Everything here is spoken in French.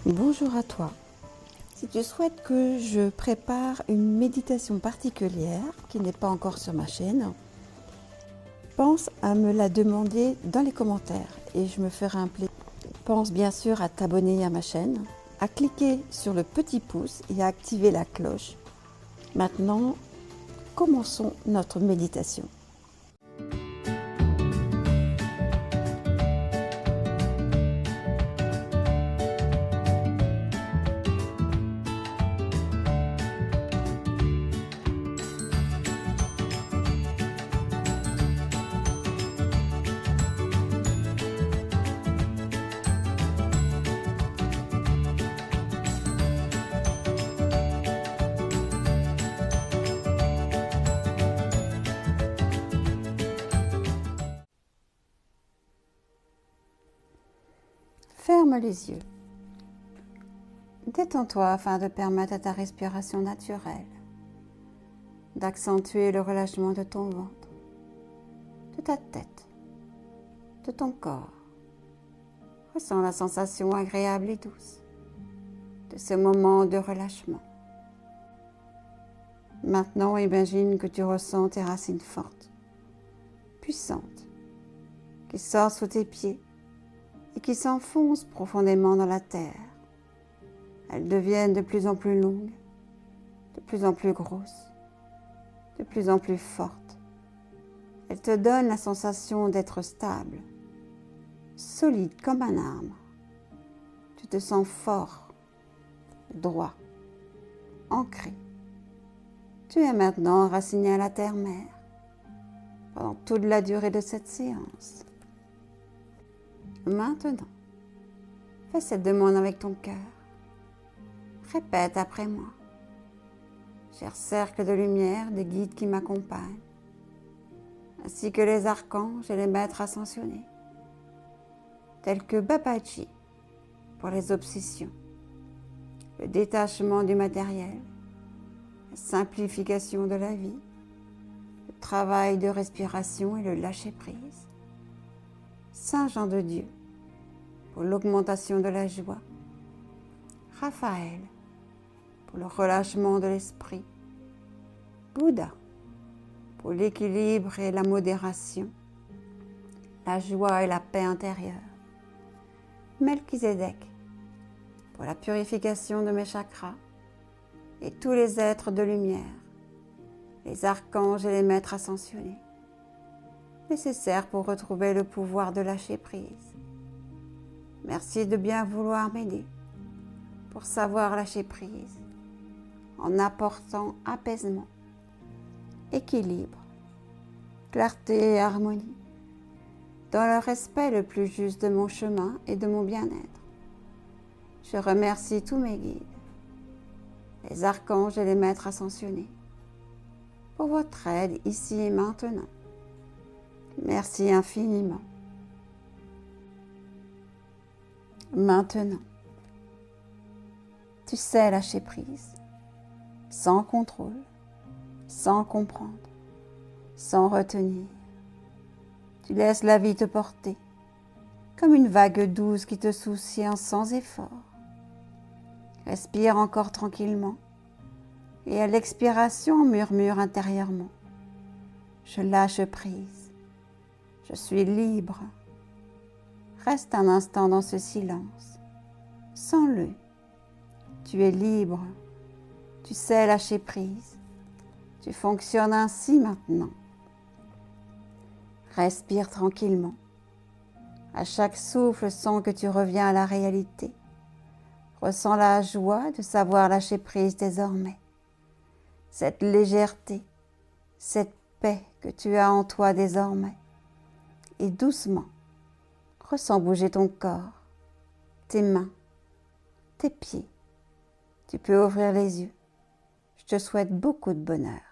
Bonjour à toi. Si tu souhaites que je prépare une méditation particulière qui n'est pas encore sur ma chaîne, pense à me la demander dans les commentaires et je me ferai un plaisir. Pense bien sûr à t'abonner à ma chaîne, à cliquer sur le petit pouce et à activer la cloche. Maintenant, commençons notre méditation. Ferme les yeux. Détends-toi afin de permettre à ta respiration naturelle d'accentuer le relâchement de ton ventre, de ta tête, de ton corps. Ressens la sensation agréable et douce de ce moment de relâchement. Maintenant, imagine que tu ressens tes racines fortes, puissantes, qui sortent sous tes pieds et qui s'enfoncent profondément dans la terre. Elles deviennent de plus en plus longues, de plus en plus grosses, de plus en plus fortes. Elles te donnent la sensation d'être stable, solide comme un arbre. Tu te sens fort, droit, ancré. Tu es maintenant enraciné à la terre-mère pendant toute la durée de cette séance. Maintenant, fais cette demande avec ton cœur. Répète après moi. Cher cercle de lumière, des guides qui m'accompagnent, ainsi que les archanges et les maîtres ascensionnés, tels que Babaji pour les obsessions, le détachement du matériel, la simplification de la vie, le travail de respiration et le lâcher-prise. Saint Jean de Dieu pour l'augmentation de la joie, Raphaël pour le relâchement de l'esprit, Bouddha pour l'équilibre et la modération, la joie et la paix intérieure, Melchizedek pour la purification de mes chakras et tous les êtres de lumière, les archanges et les maîtres ascensionnés, nécessaires pour retrouver le pouvoir de lâcher prise. Merci de bien vouloir m'aider pour savoir lâcher prise en apportant apaisement, équilibre, clarté et harmonie dans le respect le plus juste de mon chemin et de mon bien-être. Je remercie tous mes guides, les archanges et les maîtres ascensionnés, pour votre aide ici et maintenant. Merci infiniment. Maintenant, tu sais lâcher prise, sans contrôle, sans comprendre, sans retenir. Tu laisses la vie te porter, comme une vague douce qui te soutient sans effort. Respire encore tranquillement, et à l'expiration murmure intérieurement. Je lâche prise, je suis libre. Reste un instant dans ce silence. Sens-le. Tu es libre. Tu sais lâcher prise. Tu fonctionnes ainsi maintenant. Respire tranquillement. À chaque souffle, sens que tu reviens à la réalité. Ressens la joie de savoir lâcher prise désormais. Cette légèreté, cette paix que tu as en toi désormais. Et doucement, ressens bouger ton corps, tes mains, tes pieds. Tu peux ouvrir les yeux. Je te souhaite beaucoup de bonheur.